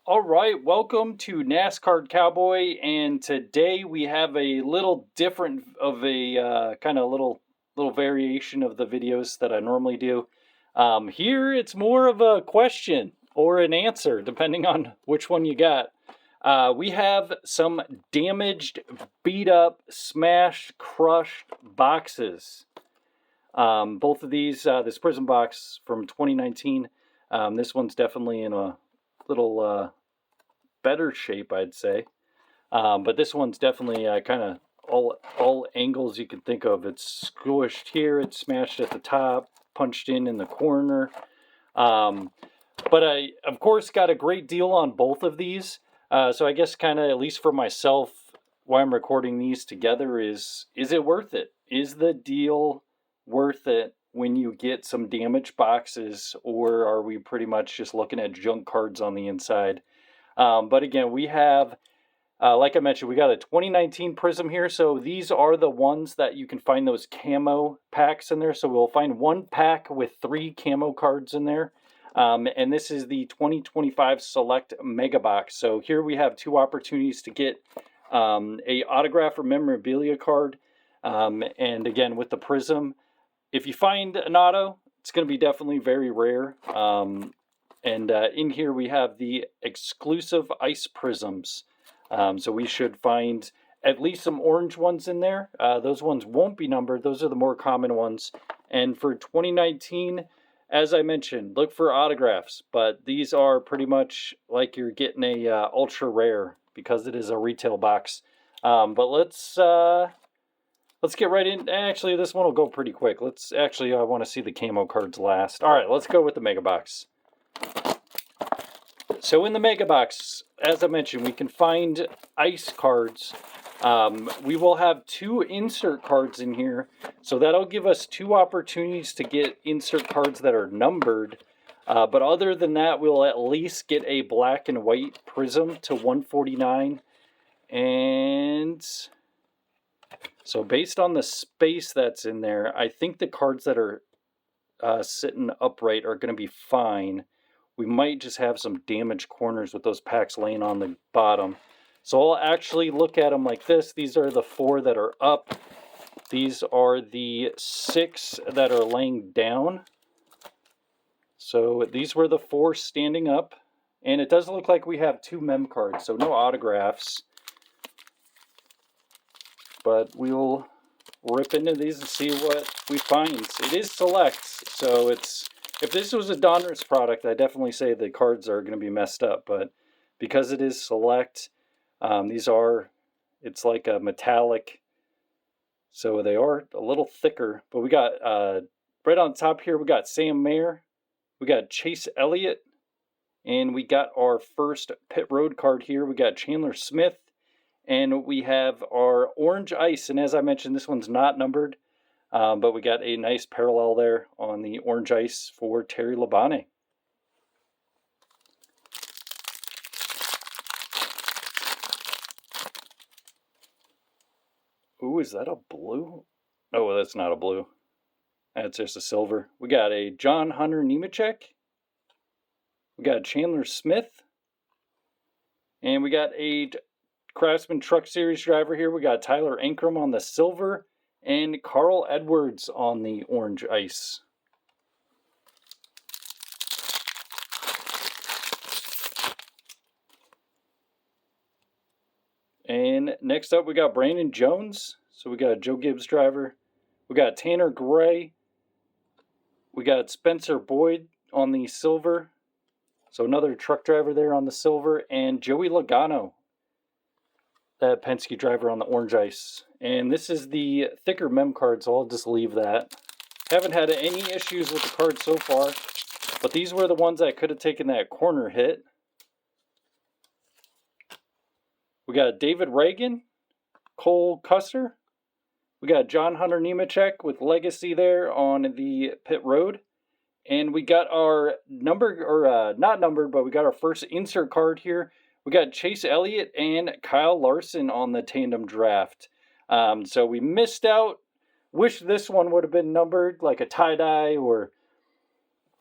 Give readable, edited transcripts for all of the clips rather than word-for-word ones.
All right, welcome to NASCAR Cowboy, and today we have a little different of a kind of little variation of the videos that I normally do. Here it's more of a question or an answer, depending on which one you got. We have some damaged, beat up, smashed, crushed boxes. Both of these, this Prism box from 2019, this one's definitely in a little better shape, I'd say. But this one's definitely kind of all angles you can think of. It's squished here, it's smashed at the top, punched in the corner. But I, of course, got a great deal on both of these. So I guess kind of, at least for myself, why I'm recording these together is it worth it? Is the deal worth it when you get some damaged boxes, or are we pretty much just looking at junk cards on the inside? But again, we have, like I mentioned, we got a 2019 Prism here. So these are the ones that you can find those camo packs in there. So we'll find one pack with 3 camo cards in there. And this is the 2025 Select Mega Box. So here we have 2 opportunities to get a autograph or memorabilia card. And again, with the Prism, if you find an auto, it's going to be definitely very rare. And in here we have the exclusive ice prisms. So we should find at least some orange ones in there. Those ones won't be numbered. Those are the more common ones. And for 2019, as I mentioned, look for autographs. But these are pretty much like you're getting a ultra rare because it is a retail box. But let's get right in. Actually, this one will go pretty quick. I want to see the camo cards last. All right, let's go with the Mega Box. So in the Mega Box, as I mentioned, we can find ice cards. We will have 2 insert cards in here. So that'll give us 2 opportunities to get insert cards that are numbered. But other than that, we'll at least get a black and white Prism to 149. And so based on the space that's in there, I think the cards that are sitting upright are going to be fine. We might just have some damaged corners with those packs laying on the bottom. So I'll actually look at them like this. These are the 4 that are up. These are the 6 that are laying down. So these were the 4 standing up. And it does look like we have 2 mem cards, so no autographs. But we'll rip into these and see what we find. It is select, so it's... If this was a Donruss product, I definitely say the cards are going to be messed up. But because it is select, it's like a metallic. So they are a little thicker. But we got, right on top here, we got Sam Mayer. We got Chase Elliott. And we got our first pit road card here. We got Chandler Smith. And we have our orange ice. And as I mentioned, this one's not numbered. But we got a nice parallel there on the orange ice for Terry Labonte. Ooh, is that a blue? Oh, that's not a blue. That's just a silver. We got a John Hunter Nemechek. We got Chandler Smith. And we got a Craftsman Truck Series driver here. We got Tyler Ankrum on the silver. And Carl Edwards on the orange ice. And next up, we got Brandon Jones. So we got a Joe Gibbs driver. We got Tanner Gray. We got Spencer Boyd on the silver. So another truck driver there on the silver. And Joey Logano, that Penske driver, on the orange ice. And this is the thicker mem card, so I'll just leave that. Haven't had any issues with the card so far, but these were the ones that could have taken that corner hit. We got David Reagan, Cole Custer. We got John Hunter Nemechek with Legacy there on the pit road. And we got our not numbered, but we got our first insert card here. We got Chase Elliott and Kyle Larson on the tandem draft. So we missed out. Wish this one would have been numbered, like a tie-dye or,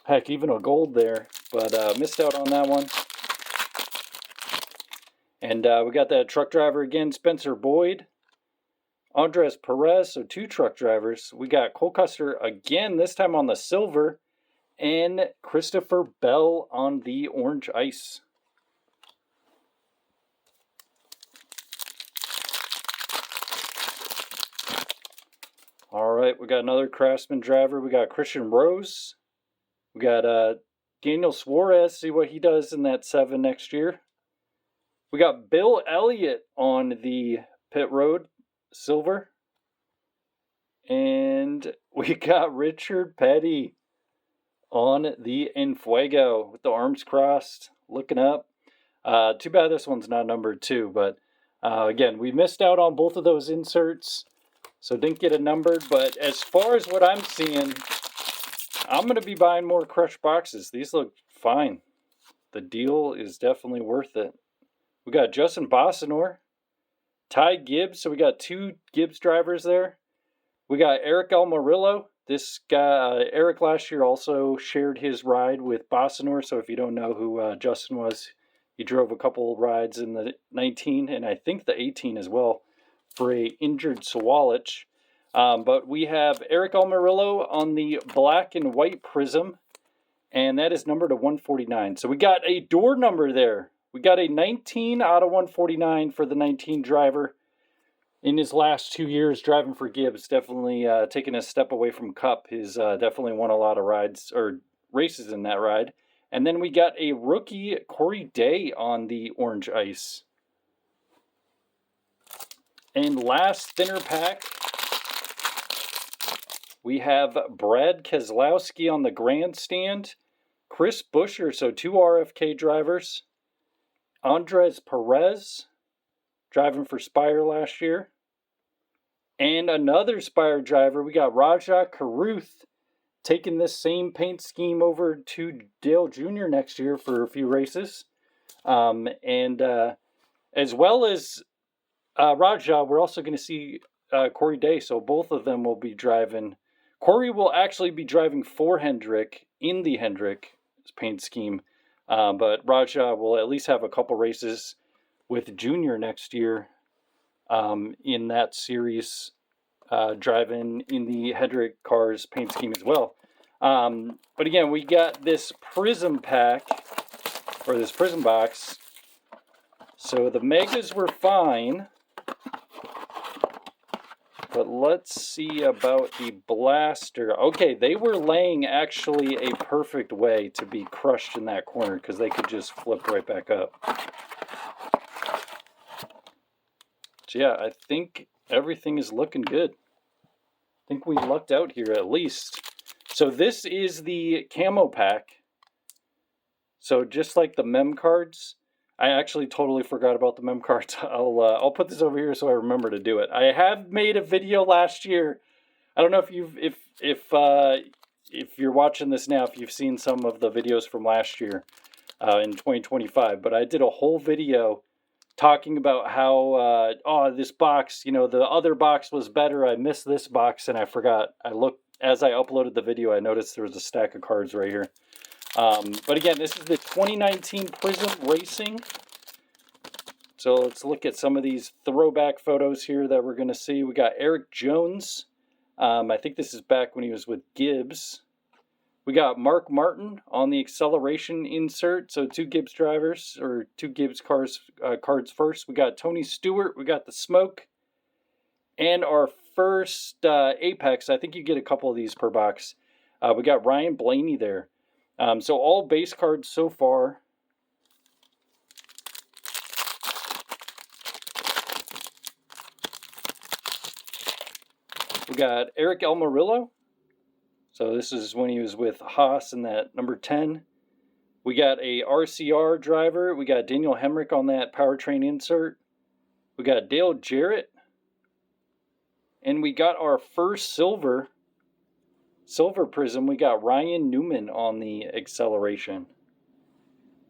heck, even a gold there. But missed out on that one. And we got that truck driver again, Spencer Boyd. Andres Perez, so 2 truck drivers. We got Cole Custer again, this time on the silver. And Christopher Bell on the orange ice. All right, we got another Craftsman driver. We got Christian Rose. We got Daniel Suarez, see what he does in that 7 next year. We got Bill Elliott on the pit road, silver. And we got Richard Petty on the Enfuego with the arms crossed, looking up. Too bad this one's not numbered 2, but again, we missed out on both of those inserts, so didn't get it numbered. But as far as what I'm seeing, I'm going to be buying more crushed boxes. These look fine. The deal is definitely worth it. We got Justin Bossenor, Ty Gibbs, so we got 2 Gibbs drivers there. We got Eric Almarillo. This guy, Eric last year also shared his ride with Bossenor, so if you don't know who Justin was, he drove a couple rides in the 19 and I think the 18 as well for a injured Sawalich. But we have Eric Almarillo on the black and white Prism, and that is numbered to 149. So we got a door number there. We got a 19 out of 149 for the 19 driver. In his last 2 years driving for Gibbs, definitely taking a step away from Cup. He's definitely won a lot of rides or races in that ride. And then we got a rookie Corey Day on the orange ice. And last thinner pack, we have Brad Keselowski on the grandstand, Chris Buescher, so 2 RFK drivers, Andres Perez, driving for Spire last year, and another Spire driver. We got Rajah Caruth taking this same paint scheme over to Dale Jr. next year for a few races. And as well as Rajah, we're also going to see Corey Day, so both of them will be driving. Corey will actually be driving for Hendrick in the Hendrick paint scheme, but Rajah will at least have a couple races with Junior next year in that series, driving in the Hendrick cars paint scheme as well. But again, we got this Prism pack, or this Prism box. So the Megas were fine, but let's see about the Blaster. Okay, they were laying actually a perfect way to be crushed in that corner because they could just flip right back up. So yeah, I think everything is looking good. I think we lucked out here at least. So this is the camo pack. So just like the mem cards, I actually totally forgot about the mem cards. I'll put this over here so I remember to do it. I have made a video last year. I don't know if you're watching this now, if you've seen some of the videos from last year in 2025, but I did a whole video talking about how this box, the other box was better. I missed this box and I forgot. As I uploaded the video, I noticed there was a stack of cards right here. But again, this is the 2019 Prism Racing. So let's look at some of these throwback photos here that we're going to see. We got Eric Jones. I think this is back when he was with Gibbs. We got Mark Martin on the acceleration insert. So 2 Gibbs drivers, or 2 Gibbs cards first. We got Tony Stewart. We got the Smoke. And our first Apex, I think you get a couple of these per box. We got Ryan Blaney there. So all base cards so far. We got Eric Almarillo. So this is when he was with Haas in that number 10. We got a RCR driver. We got Daniel Hemrick on that powertrain insert. We got Dale Jarrett. And we got our first silver Prism. We got Ryan Newman on the acceleration.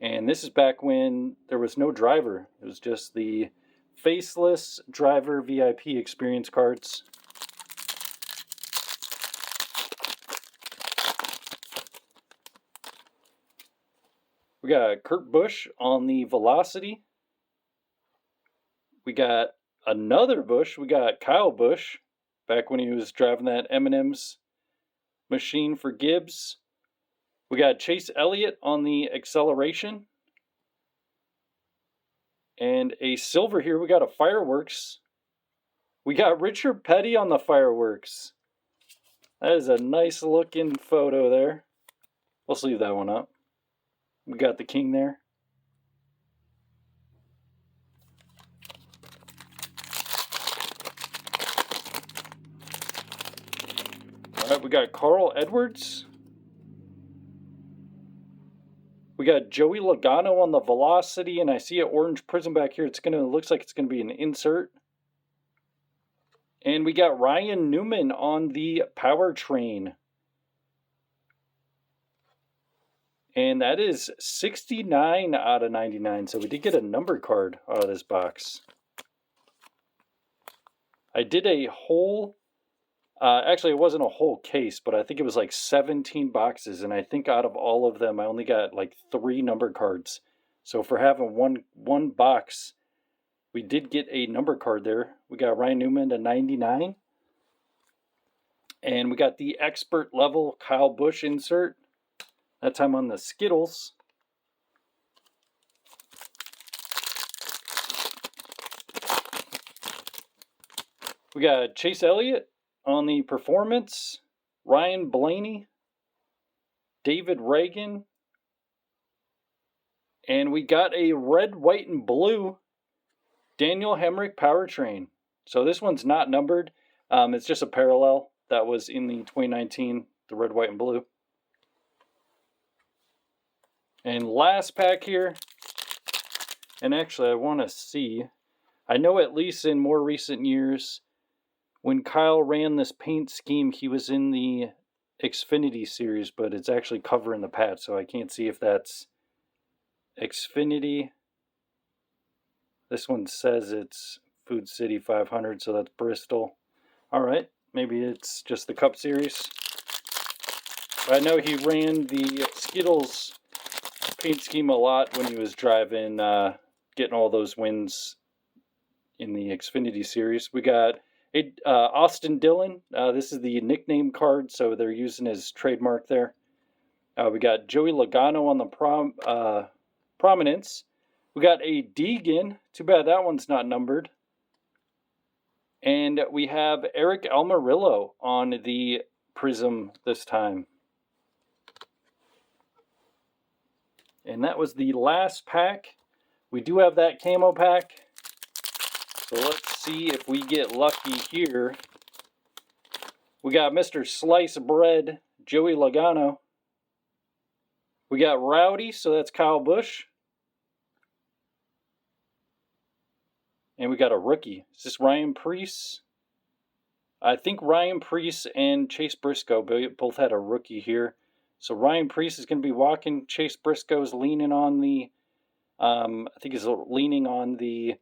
And this is back when there was no driver. It was just the faceless driver VIP experience cards. We got Kurt Busch on the Velocity. We got another Busch. We got Kyle Busch, back when he was driving that M&M's machine for Gibbs. We got Chase Elliott on the acceleration. And a silver here. We got a fireworks. We got Richard Petty on the fireworks. That is a nice looking photo there. Let's leave that one up. We got the king there. All right, we got Carl Edwards. We got Joey Logano on the Velocity, and I see an orange prism back here. Looks like it's gonna be an insert. And we got Ryan Newman on the Powertrain. And that is 69 out of 99. So we did get a number card out of this box. I did a whole, actually it wasn't a whole case, but I think it was like 17 boxes. And I think out of all of them, I only got like 3 number cards. So for having one box, we did get a number card there. We got Ryan Newman to 99. And we got the expert level Kyle Busch insert. That time on the Skittles. We got Chase Elliott on the Performance. Ryan Blaney. David Reagan. And we got a red, white, and blue Daniel Hemrick Powertrain. So this one's not numbered. It's just a parallel that was in the 2019, the red, white, and blue. And last pack here. And actually, I want to see. I know at least in more recent years, when Kyle ran this paint scheme, he was in the Xfinity series, but it's actually covering the patch, so I can't see if that's Xfinity. This one says it's Food City 500, so that's Bristol. All right, maybe it's just the Cup Series. But I know he ran the Skittles paint scheme a lot when he was driving, getting all those wins in the Xfinity series. We got Austin Dillon. This is the nickname card, so they're using his trademark there. We got Joey Logano on the Prominence. We got a Deegan. Too bad that one's not numbered. And we have Eric Almirillo on the Prism this time. And that was the last pack. We do have that camo pack. So let's see if we get lucky here. We got Mr. Slice Bread, Joey Logano. We got Rowdy, so that's Kyle Busch. And we got a rookie. Is this Ryan Preece? I think Ryan Preece and Chase Briscoe both had a rookie here. So Ryan Preece is going to be walking. Chase Briscoe is leaning on the, I think he's leaning on the,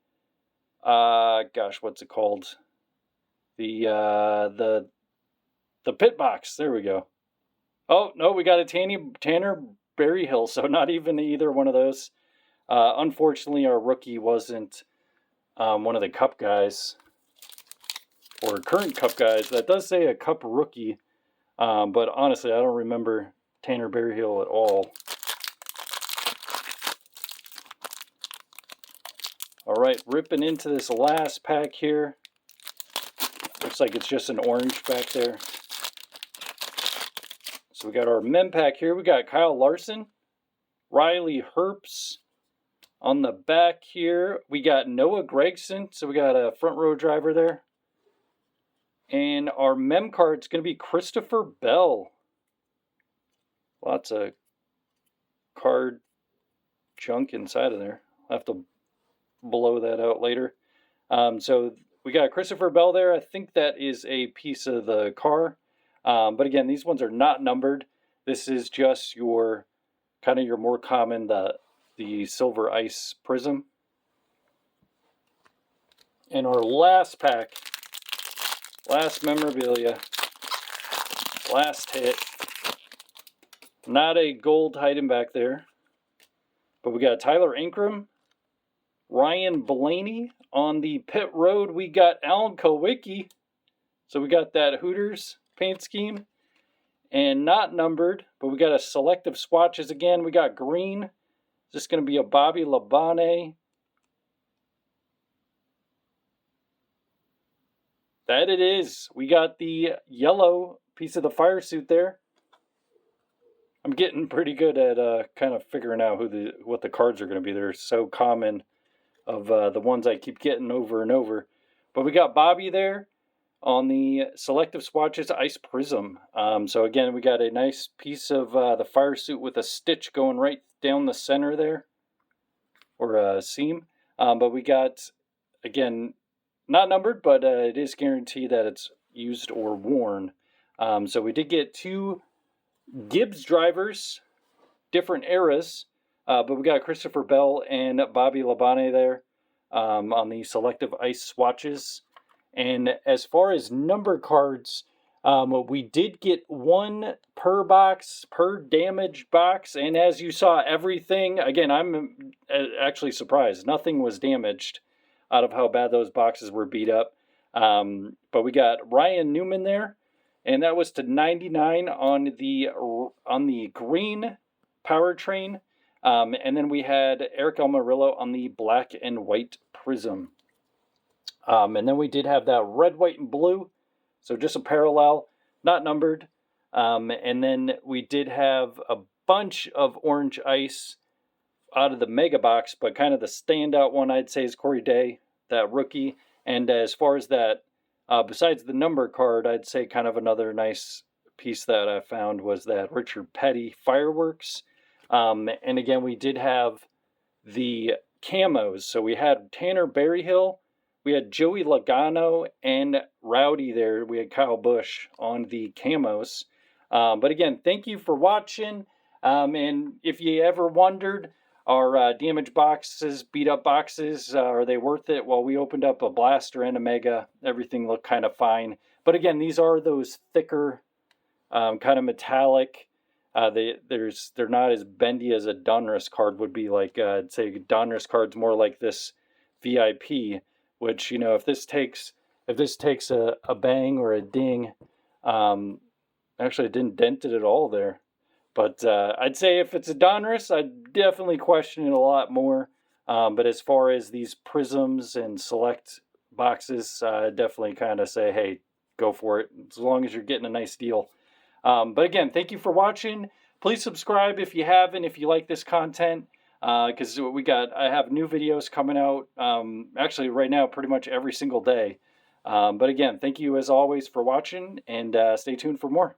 gosh, what's it called? The pit box. There we go. Oh, no, we got a Tanner Berryhill, so not even either one of those. Unfortunately, our rookie wasn't one of the Cup guys or current Cup guys. That does say a Cup rookie, but honestly, I don't remember Tanner Berryhill at all. All right, ripping into this last pack here. Looks like it's just an orange back there. So we got our mem pack here. We got Kyle Larson, Riley Herbst on the back here. We got Noah Gragson, so we got a front row driver there. And our mem card's going to be Christopher Bell. Lots of card junk inside of there. I'll have to blow that out later. So we got Christopher Bell there. I think that is a piece of the car. But again, these ones are not numbered. This is just your kind of your more common, the Silver Ice Prism. And our last pack, last memorabilia, last hit. Not a gold hiding back there. But we got Tyler Ankrum, Ryan Blaney. On the pit road, we got Alan Kowicki. So we got that Hooters paint scheme. And not numbered, but we got a selective swatches again. We got green. Is this going to be a Bobby Labonte? That it is. We got the yellow piece of the fire suit there. I'm getting pretty good at kind of figuring out what the cards are going to be. They're so common of the ones I keep getting over and over. But we got Bobby there on the selective swatches Ice Prism. So again, we got a nice piece of the fire suit with a stitch going right down the center there, or a seam. But we got, again, not numbered, but it is guaranteed that it's used or worn. So we did get 2 Gibbs drivers, different eras, but we got Christopher Bell and Bobby Labonte there on the selective ice swatches. And as far as number cards, we did get 1 per box, per damaged box. And as you saw, everything, again, I'm actually surprised. Nothing was damaged out of how bad those boxes were beat up. But we got Ryan Newman there, and that was to 99 on the green powertrain. And then we had Eric Almirillo on the black and white Prism. And then we did have that red, white, and blue. So just a parallel, not numbered. And then we did have a bunch of orange ice out of the mega box, but kind of the standout one I'd say is Corey Day, that rookie. And as far as that, besides the number card, I'd say kind of another nice piece that I found was that Richard Petty Fireworks. And again, we did have the camos. So we had Tanner Berryhill, we had Joey Logano, and Rowdy there. We had Kyle Busch on the camos. But again, thank you for watching. And if you ever wondered, are damaged boxes, beat up boxes, are they worth it? Well, we opened up a blaster and a mega. Everything looked kind of fine. But again, these are those thicker, kind of metallic. They're not as bendy as a Donruss card would be. Like I'd say Donruss card's more like this VIP, which, you know, if this takes a bang or a ding, actually it didn't dent it at all there. But I'd say if it's a Donruss, I'd definitely question it a lot more. But as far as these prisms and select boxes, I'd definitely kind of say, hey, go for it, as long as you're getting a nice deal. But again, thank you for watching. Please subscribe if you haven't, if you like this content, because I have new videos coming out, actually right now, pretty much every single day. But again, thank you as always for watching, and stay tuned for more.